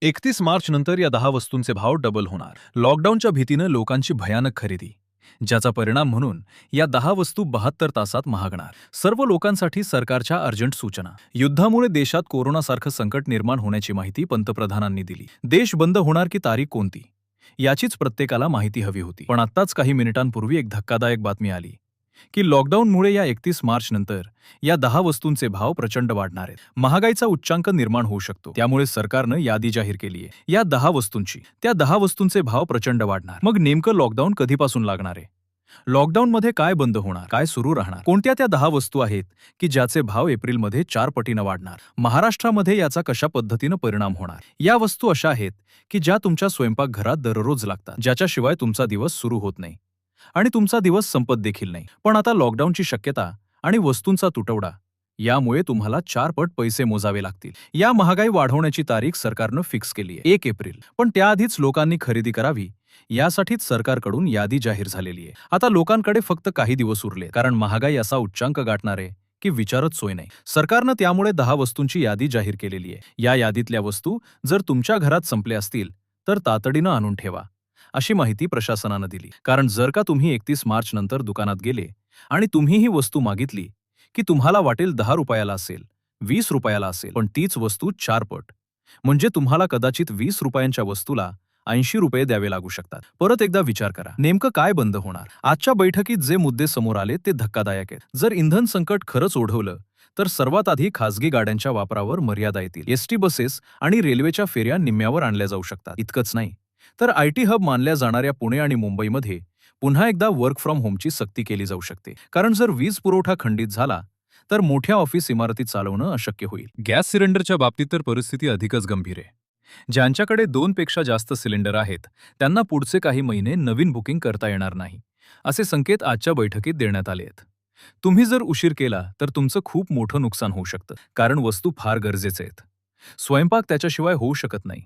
31 मार्च नंतर या 10 वस्तूंचे भाव डबल होणार. लॉकडाऊनच्या भीतीनं लोकांची भयानक खरेदी, ज्याचा परिणाम म्हणून या 10 वस्तू 72 तासात महागणार. सर्व लोकांसाठी सरकारच्या अर्जंट सूचना. युद्धामुळे देशात कोरोनासारखं संकट निर्माण होण्याची माहिती पंतप्रधानांनी दिली. देश बंद होणार की तारीख कोणती, याचीच प्रत्येकाला माहिती हवी होती. पण आत्ताच काही मिनिटांपूर्वी एक धक्कादायक बातमी आली की लॉकडाऊनमुळे या 31 मार्च नंतर या 10 वस्तूंचे भाव प्रचंड वाढणार आहेत. महागाईचा उच्चांक निर्माण होऊ शकतो. त्यामुळे सरकारनं यादी जाहीर केली आहे या 10 वस्तूंची. त्या 10 वस्तूंचे भाव प्रचंड वाढणार. मग नेमकं लॉकडाऊन कधीपासून लागणार आहे? लॉकडाऊनमध्ये काय बंद होणार, काय सुरू राहणार, कोणत्या त्या 10 वस्तू आहेत की ज्याचे भाव एप्रिलमध्ये 4 पटीनं वाढणार? महाराष्ट्रामध्ये याचा कशा पद्धतीनं परिणाम होणार? या वस्तू अशा आहेत की ज्या तुमच्या स्वयंपाकघरात दररोज लागतात, ज्याच्याशिवाय तुमचा दिवस सुरू होत नाही आणि तुमचा दिवस संपत देखील नाही. पण आता लॉकडाऊनची शक्यता आणि वस्तूंचा तुटवडा यामुळे तुम्हाला 4 पट पैसे मोजावे लागतील. या महागाई वाढवण्याची तारीख सरकारनं फिक्स केली आहे, 1 एप्रिल. पण त्याआधीच लोकांनी खरेदी करावी यासाठीच सरकारकडून यादी जाहीर झालेली आहे. आता लोकांकडे फक्त काही दिवस उरले, कारण महागाई असा उच्चांक गाठणार आहे की विचारच सोय नाही. सरकारनं त्यामुळे 10 वस्तूंची यादी जाहीर केलेली आहे. या यादीतल्या वस्तू जर तुमच्या घरात संपल्या असतील तर तातडीनं आणून ठेवा, अशी माहिती प्रशासनानं दिली. कारण जर का तुम्ही 31 मार्च नंतर दुकानात गेले आणि तुम्ही ही वस्तू मागितली की तुम्हाला वाटेल 10 रुपयाला असेल, 20 रुपयाला असेल, पण तीच वस्तू 4 पट, म्हणजे तुम्हाला कदाचित 20 रुपयांच्या वस्तूला 80 रुपये द्यावे लागू शकतात. परत एकदा विचार करा, नेमकं काय बंद होणार? आजच्या बैठकीत जे मुद्दे समोर आले ते धक्कादायक आहेत. जर इंधन संकट खरंच ओढवलं तर सर्वात आधी खासगी गाड्यांच्या वापरावर मर्यादा येतील. एसटी बसेस आणि रेल्वेच्या फेऱ्या निम्म्यावर आणल्या जाऊ शकतात. इतकंच नाही तर आयटी हब मानल्या जाणाऱ्या पुणे आणि मुंबईमध्ये पुन्हा एकदा वर्क फ्रॉम होमची सक्ती केली जाऊ शकते. कारण जर वीज पुरवठा खंडित झाला तर मोठ्या ऑफिस इमारती चालवणं अशक्य होईल. गॅस सिलेंडरच्या बाबतीत तर परिस्थिती अधिकच गंभीर आहे. ज्यांच्याकडे 2 पेक्षा जास्त सिलेंडर आहेत त्यांना पुढचे काही महिने नवीन बुकिंग करता येणार नाही, असे संकेत आजच्या बैठकीत देण्यात आले आहेत. तुम्ही जर उशीर केला तर तुमचं खूप मोठं नुकसान होऊ शकतं, कारण वस्तू फार गरजेचे आहेत. स्वयंपाक त्याच्याशिवाय होऊ शकत नाही.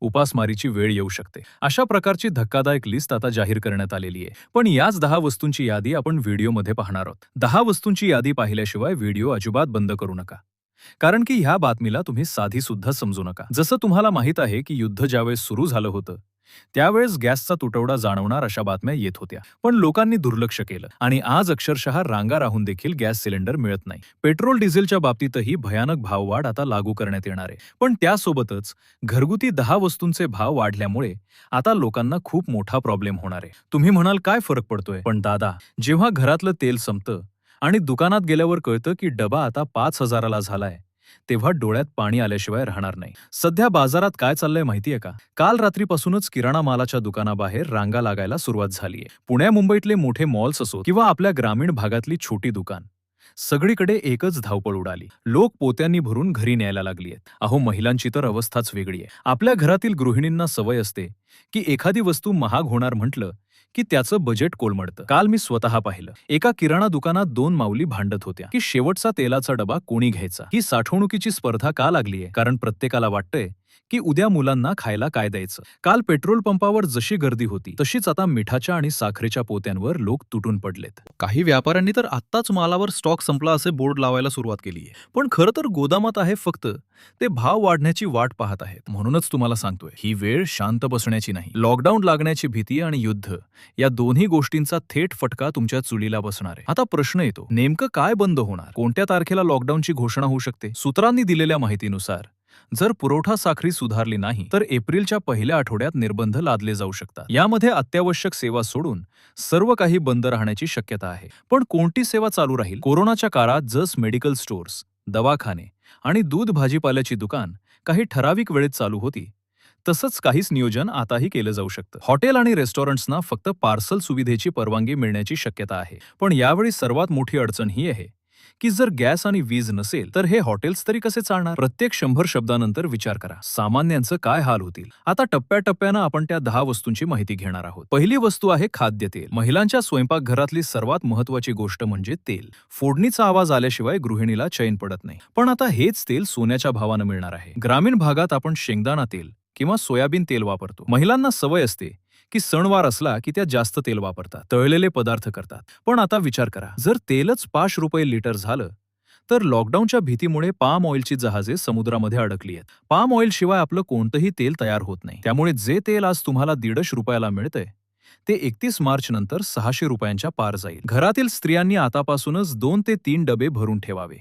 उपासमारीची वेळ येऊ शकते. अशा प्रकारची धक्कादायक लिस्ट आता जाहीर करण्यात आलेली आहे. पण याच 10 वस्तूंची यादी आपण व्हिडिओमध्ये पाहणार आहोत. 10 वस्तूंची यादी पाहिल्याशिवाय व्हिडिओ अजिबात बंद करू नका, कारण की ह्या बातमीला तुम्ही साधी सुद्धा समजू नका. जसं तुम्हाला माहित आहे की युद्ध ज्यावेळेस सुरू झालं होतं त्यावेळेस गॅसचा तुटवडा जाणवणार अशा बातम्या येत होत्या, पण लोकांनी दुर्लक्ष केलं आणि आज अक्षरशः रांगा राहून देखील गॅस सिलेंडर मिळत नाही. पेट्रोल डिझेलच्या बाबतीतही भयानक भाववाढ आता लागू करण्यात येणार आहे. पण त्यासोबतच घरगुती 10 वस्तूंचे भाव वाढल्यामुळे आता लोकांना खूप मोठा प्रॉब्लेम होणार आहे. तुम्ही म्हणाल काय फरक पडतोय? पण दादा, जेव्हा घरातलं तेल संपतं आणि दुकानात गेल्यावर कळतं की डबा आता 5,000ला झालाय, तेव्हा डोळ्यात पाणी आल्याशिवाय राहणार नाही. सध्या बाजारात काय चाललंय माहितीये का? काल रात्रीपासूनच किराणा मालाच्या दुकानाबाहेर रांगा लागायला सुरुवात झालीये. पुण्या मुंबईतले मोठे मॉल्स असो किंवा आपल्या ग्रामीण भागातली छोटी दुकान, सगळीकडे एकच धावपळ उडाली. लोक पोत्यांनी भरून घरी न्यायला लागलीयत. अहो, महिलांची तर अवस्थाच वेगळी आहे. आपल्या घरातील गृहिणींना सवय असते की एखादी वस्तू महाग होणार म्हटलं की त्याचं बजेट कोलमडतं. काल मी स्वतः पाहिलं, एका किराणा दुकानात 2 माऊली भांडत होत्या की शेवटचा तेलाचा डबा कोणी घ्यायचा. ही साठवणुकीची स्पर्धा का लागलीये? कारण प्रत्येकाला वाटतंय की उद्या मुलांना खायला काय द्यायचं. काल पेट्रोल पंपावर जशी गर्दी होती तशीच आता मिठाच्या आणि साखरेच्या पोत्यांवर लोक तुटून पडलेत. काही व्यापाऱ्यांनी तर आत्ताच मालावर स्टॉक संपला असे बोर्ड लावायला सुरुवात केली आहे. पण खरं तर गोदामात आहे, फक्त ते भाव वाढण्याची वाट पाहत आहेत. म्हणूनच तुम्हाला सांगतोय, ही वेळ शांत बसण्याची नाही. लॉकडाऊन लागण्याची भीती आणि युद्ध या दोन्ही गोष्टींचा थेट फटका तुमच्या चुलीला बसणार आहे. आता प्रश्न येतो, नेमकं काय बंद होणार? कोणत्या तारखेला लॉकडाऊनची घोषणा होऊ शकते? सूत्रांनी दिलेल्या माहितीनुसार जर पुरवठा साखळी सुधारली नाही तर एप्रिलच्या पहिल्या आठवड्यात निर्बंध लादले जाऊ शकतात. यामध्ये अत्यावश्यक सेवा सोडून सर्व काही बंद राहण्याची शक्यता आहे. पण कोणती सेवा चालू राहील? कोरोनाच्या काळात जस मेडिकल स्टोअर्स, दवाखाने आणि दूध भाजीपाल्याची दुकान काही ठराविक वेळेत चालू होती, तसंच काहीच नियोजन आताही केलं जाऊ शकतं. हॉटेल आणि रेस्टॉरंट्सना फक्त पार्सल सुविधेची परवानगी मिळण्याची शक्यता आहे. पण यावेळी सर्वात मोठी अडचण ही आहे की जर गॅस आणि वीज नसेल तर हे हॉटेल्स तरी कसे चालणार? प्रत्येक 100 शब्दानंतर विचार करा, सामान्यांचं काय हाल होतील. आता टप्प्याटप्प्यानं आपण त्या 10 वस्तूंची माहिती घेणार आहोत. पहिली वस्तू आहे खाद्यतेल. महिलांच्या स्वयंपाकघरातली सर्वात महत्वाची गोष्ट म्हणजे तेल. फोडणीचा आवाज आल्याशिवाय गृहिणीला चैन पडत नाही. पण आता हेच तेल सोन्याच्या भावानं मिळणार आहे. ग्रामीण भागात आपण शेंगदाणा तेल किंवा सोयाबीन तेल वापरतो. महिलांना सवय असते की सणवार असला की त्या जास्त तेल वापरतात, तळलेले पदार्थ करतात. पण आता विचार करा, जर तेलच 5 रुपये लिटर झालं तर लॉकडाऊनच्या भीतीमुळे पाम ऑइलची जहाजे समुद्रामध्ये अडकली आहेत. पाम ऑइल शिवाय आपलं कोणतंही तेल तयार होत नाही. त्यामुळे जे तेल आज तुम्हाला 150 रुपयाला मिळतंय ते 31 मार्च नंतर 600 रुपयांच्या पार जाईल. घरातील स्त्रियांनी आतापासूनच 2 ते 3 डबे भरून ठेवावे.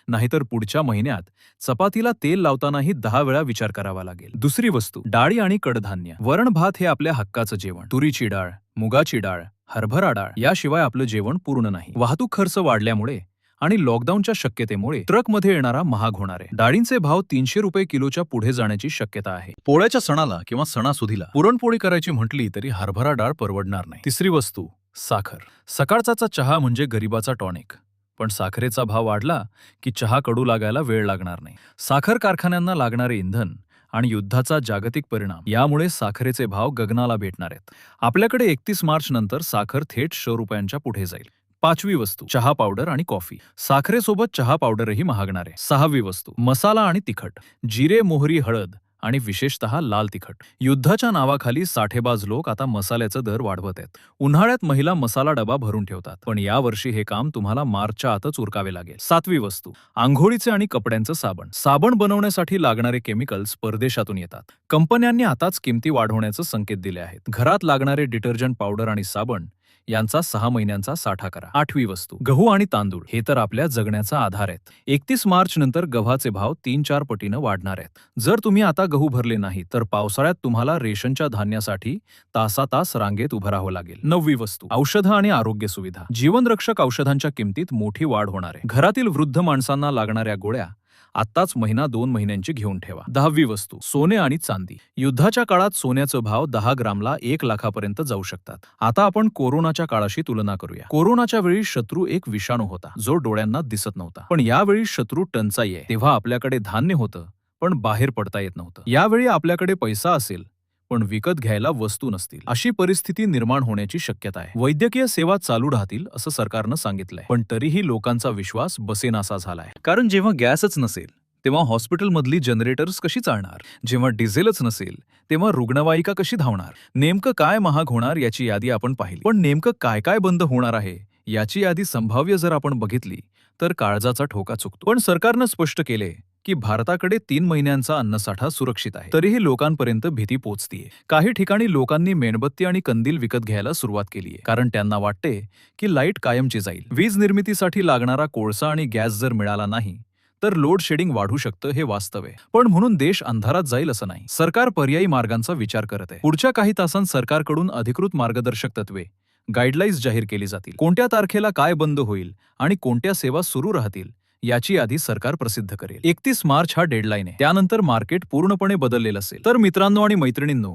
नाहीतर पुढच्या महिन्यात चपातीला तेल लावतानाही 10 वेळा विचार करावा लागेल. दुसरी वस्तू, डाळी आणि कडधान्य. वरण भात हे आपल्या हक्काचं जेवण. तुरीची डाळ, मुगाची डाळ, हरभरा डाळ याशिवाय आपलं जेवण पूर्ण नाही. वाहतूक खर्च वाढल्यामुळे आणि लॉकडाऊनच्या शक्यतेमुळे ट्रकमध्ये येणारा महाग होणार आहे. डाळींचे भाव 300 रुपये किलोच्या पुढे जाण्याची शक्यता आहे. पोळ्याच्या सणाला किंवा सणासुदीला पुरणपोळी करायची म्हटली तरी हरभरा डाळ परवडणार नाही. तिसरी वस्तू, साखर. सकाळचा चहा म्हणजे गरिबाचा टॉनिक. पण साखरेचा भाव वाढला की चहा कडू लागायला वेळ लागणार नाही. साखर कारखान्यांना लागणारे इंधन आणि युद्धाचा जागतिक परिणाम यामुळे साखरेचे भाव गगनाला भेटणार आहेत. आपल्याकडे 31 मार्च नंतर साखर थेट 100 रुपयांच्या पुढे जाईल. पाचवी वस्तू, चहा पावडर आणि कॉफी. साखरेसोबत चहा पावडरही महागणार आहे. सहावी वस्तू, मसाला आणि तिखट. जिरे, मोहरी, हळद आणि विशेषतः लाल तिखट. युद्धाच्या नावाखाली साठेबाज लोक आता मसाल्याचा दर वाढवत आहेत. उन्हाळ्यात महिला मसाला डबा भरून ठेवतात, पण यावर्षी हे काम तुम्हाला मार्चच्या आतच उरकावे लागेल. सातवी वस्तू, आंघोळीचे आणि कपड्यांचं साबण. साबण बनवण्यासाठी लागणारे केमिकल्स परदेशातून येतात. कंपन्यांनी आताच किमती वाढवण्याचे संकेत दिले आहेत. घरात लागणारे डिटर्जंट पावडर आणि साबण यांचा 6 महिन्यांचा साठा करा. आठवी वस्तू, गहू आणि तांदूळ. हे तर आपल्या जगण्याचा आधार आहेत. 31 मार्च नंतर गव्हाचे भाव 3-4 पटीनं वाढणार आहेत. जर तुम्ही आता गहू भरले नाही तर पावसाळ्यात तुम्हाला रेशनच्या धान्यासाठी तासातास रांगेत उभं राहावं लागेल. नववी वस्तू, औषधं आणि आरोग्य सुविधा. जीवनरक्षक औषधांच्या किमतीत मोठी वाढ होणार आहे. घरातील वृद्ध माणसांना लागणाऱ्या गोळ्या आत्ताच 1-2 महिन्यांची घेऊन ठेवा. 10वी वस्तू, सोने आणि चांदी. युद्धाच्या काळात सोन्याचा भाव 10 ग्रामला 1 लाखापर्यंत जाऊ शकतात. आता आपण कोरोनाच्या काळाशी तुलना करूया. कोरोनाच्या वेळी शत्रू एक विषाणू होता जो डोळ्यांना दिसत नव्हता. पण यावेळी शत्रू टंचाई आहे. तेव्हा आपल्याकडे धान्य होतं पण बाहेर पडता येत नव्हतं. यावेळी आपल्याकडे पैसा असेल पण विकत घ्यायला वस्तू नसतील. अशी परिस्थिती निर्माण होण्याची शक्यता आहे. वैद्यकीय सेवा चालू राहतील असं सरकारनं सांगितलंय, पण तरीही लोकांचा विश्वास बसेनासा झालाय. कारण जेव्हा गॅसच नसेल तेव्हा हॉस्पिटलमधली जनरेटर्स कशी चालणार? जेव्हा डिझेलच नसेल तेव्हा रुग्णवाहिका कशी धावणार? नेमकं काय महाग होणार याची यादी आपण पाहिली, पण नेमकं काय काय बंद होणार आहे याची यादी संभाव्य जर आपण बघितली तर काळजाचा ठोका चुकतो. पण सरकारनं स्पष्ट केले की भारताकडे 3 महिन्यांचा अन्नसाठा सुरक्षित आहे. तरीही लोकांपर्यंत भीती पोहोचतीये. काही ठिकाणी लोकांनी मेणबत्ती आणि कंदील विकत घ्यायला सुरुवात केलीये, कारण त्यांना वाटते की लाईट कायमची जाईल. वीज निर्मितीसाठी लागणारा कोळसा आणि गॅस जर मिळाला नाही तर लोड शेडिंग वाढू शकतं, हे वास्तव आहे. पण म्हणून देश अंधारात जाईल असं नाही. सरकार पर्यायी मार्गांचा विचार करत आहे. पुढच्या काही तासांत सरकारकडून अधिकृत मार्गदर्शक तत्वे, गाईडलाईन्स जाहीर केली जातील. कोणत्या तारखेला काय बंद होईल आणि कोणत्या सेवा सुरू राहतील याची यादी सरकार प्रसिद्ध करेल. 31 मार्च हा डेडलाईन आहे. त्यानंतर मार्केट पूर्णपणे बदललेलं असेल. तर मित्रांनो आणि मैत्रिणींनो,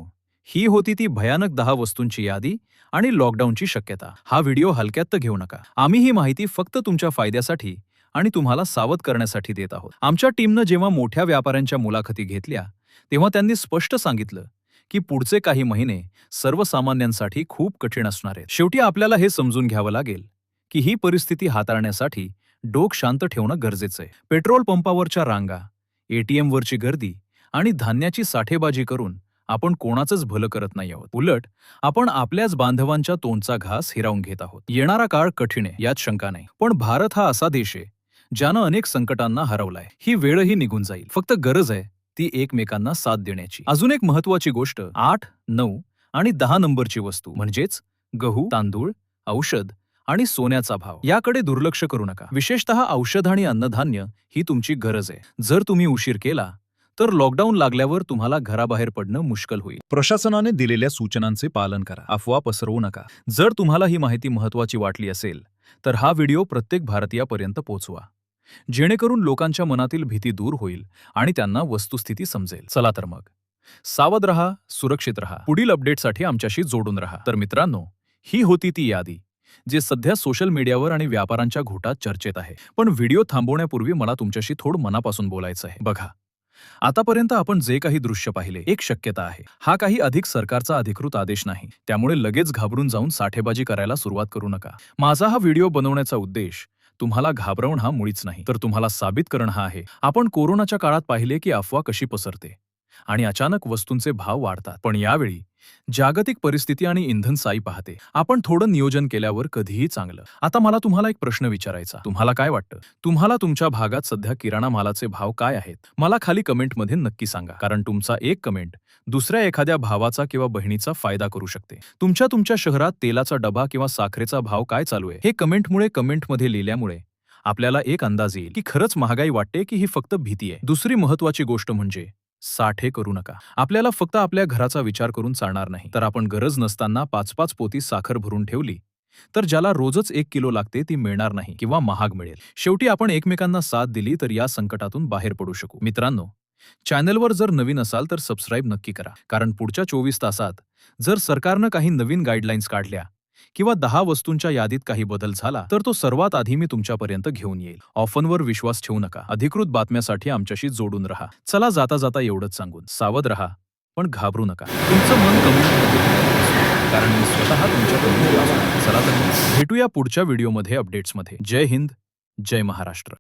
ही होती ती भयानक 10 वस्तूंची यादी आणि लॉकडाऊनची शक्यता. हा व्हिडिओ हलक्यात तर घेऊ नका. आम्ही ही माहिती फक्त तुमच्या फायद्यासाठी आणि तुम्हाला सावध करण्यासाठी देत आहोत. आमच्या टीमनं जेव्हा मोठ्या व्यापाऱ्यांच्या मुलाखती घेतल्या तेव्हा त्यांनी स्पष्ट सांगितलं की पुढचे काही महिने सर्वसामान्यांसाठी खूप कठीण असणार आहेत. शेवटी आपल्याला हे समजून घ्यावं लागेल की ही परिस्थिती हाताळण्यासाठी डोक शांत ठेवणं गरजेचं आहे. पेट्रोल पंपावरच्या रांगा, ATM वरची गर्दी आणि धान्याची साठेबाजी करून आपण कोणाचंच भलं करत नाही आहोत. उलट आपण आपल्याच बांधवांच्या तोंडचा घास हिरावून घेत आहोत. येणारा काळ कठीण आहे यात शंका नाही, पण भारत हा असा देश आहे ज्यानं अनेक संकटांना हरवलाय. ही वेळही निघून जाईल. फक्त गरज आहे ती एकमेकांना साथ देण्याची. अजून एक महत्वाची गोष्ट, 8, 9 आणि 10 नंबरची वस्तू म्हणजेच गहू, तांदूळ, औषध आणि सोन्याचा भाव याकडे दुर्लक्ष करू नका. विशेषतः औषध आणि अन्नधान्य ही तुमची गरज आहे. जर तुम्ही उशीर केला तर लॉकडाऊन लागल्यावर तुम्हाला घराबाहेर पडणं मुश्किल होईल. प्रशासनाने दिलेल्या सूचनांचे पालन करा. अफवा पसरवू नका. जर तुम्हाला ही माहिती महत्वाची वाटली असेल तर हा व्हिडिओ प्रत्येक भारतीयापर्यंत पोहोचवा, जेणेकरून लोकांच्या मनातील भीती दूर होईल आणि त्यांना वस्तुस्थिती समजेल. चला तर मग, सावध रहा, सुरक्षित रहा. पुढील अपडेटसाठी आमच्याशी जोडून रहा. तर मित्रांनो, ही होती ती यादी जे सध्या सोशल मीडियावर आणि व्यापाऱ्यांच्या घोटात चर्चेत आहे. पण व्हिडिओ थांबवण्यापूर्वी मला तुमच्याशी थोडं मनापासून बोलायचं आहे. बघा, आतापर्यंत आपण जे काही दृश्य पाहिले, एक शक्यता आहे. हा काही अधिक सरकारचा अधिकृत आदेश नाही. त्यामुळे लगेच घाबरून जाऊन साठेबाजी करायला सुरुवात करू नका. माझा हा व्हिडिओ बनवण्याचा उद्देश तुम्हाला घाबरवणं हा मुळीच नाही, तर तुम्हाला साबित करणं हा आहे. आपण कोरोनाच्या काळात पाहिले की अफवा कशी पसरते आणि अचानक वस्तूंचे भाव वाढतात. पण यावेळी जागतिक परिस्थिती आणि इंधन साई पाहते. आपण थोडं नियोजन केल्यावर कधीही चांगलं. आता मला तुम्हाला एक प्रश्न विचारायचा. तुम्हाला काय वाटतं? तुम्हाला तुमच्या भागात सध्या किराणा मालाचे भाव काय आहेत? मला खाली कमेंटमध्ये नक्की सांगा. कारण तुमचा एक कमेंट दुसऱ्या एखाद्या भावाचा किंवा बहिणीचा फायदा करू शकते. तुमच्या शहरात तेलाचा डबा किंवा साखरेचा भाव काय चालू आहे? हे कमेंटमध्ये लिहिल्यामुळे आपल्याला एक अंदाज येईल की खरंच महागाई वाटते की ही फक्त भीती आहे. दुसरी महत्त्वाची गोष्ट म्हणजे साठे करू नका. आपल्याला फक्त आपल्या घराचा विचार करून चालणार नाही. तर आपण गरज नसताना 5-5 पोती साखर भरून ठेवली तर ज्याला रोजच 1 किलो लागते ती मिळणार नाही किंवा महाग मिळेल. शेवटी आपण एकमेकांना साथ दिली तर या संकटातून बाहेर पडू शकू. मित्रांनो, चॅनलवर जर नवीन असाल तर सबस्क्राईब नक्की करा. कारण पुढच्या 24 तासात जर सरकारनं काही नवीन गाईडलाईन्स काढल्या किंवा 10 वस्तूंच्या यादीत काही बदल झाला तर तो सर्वात आधी मी तुमच्यापर्यंत घेऊन येईल. ऑफरवर विश्वास ठेवू नका. अधिकृत बातम्यासाठी आमच्याशी जोडून राहा. चला जाता जाता एवढंच सांगून सावध राहा, पण घाबरू नका. तुमचं मन कमेंटमध्ये कारण मी स्वतः तुमच्या कमेंट वाचतो. चला तर भेटूया पुढच्या व्हिडिओमध्ये अपडेट्समध्ये. जय हिंद, जय महाराष्ट्र.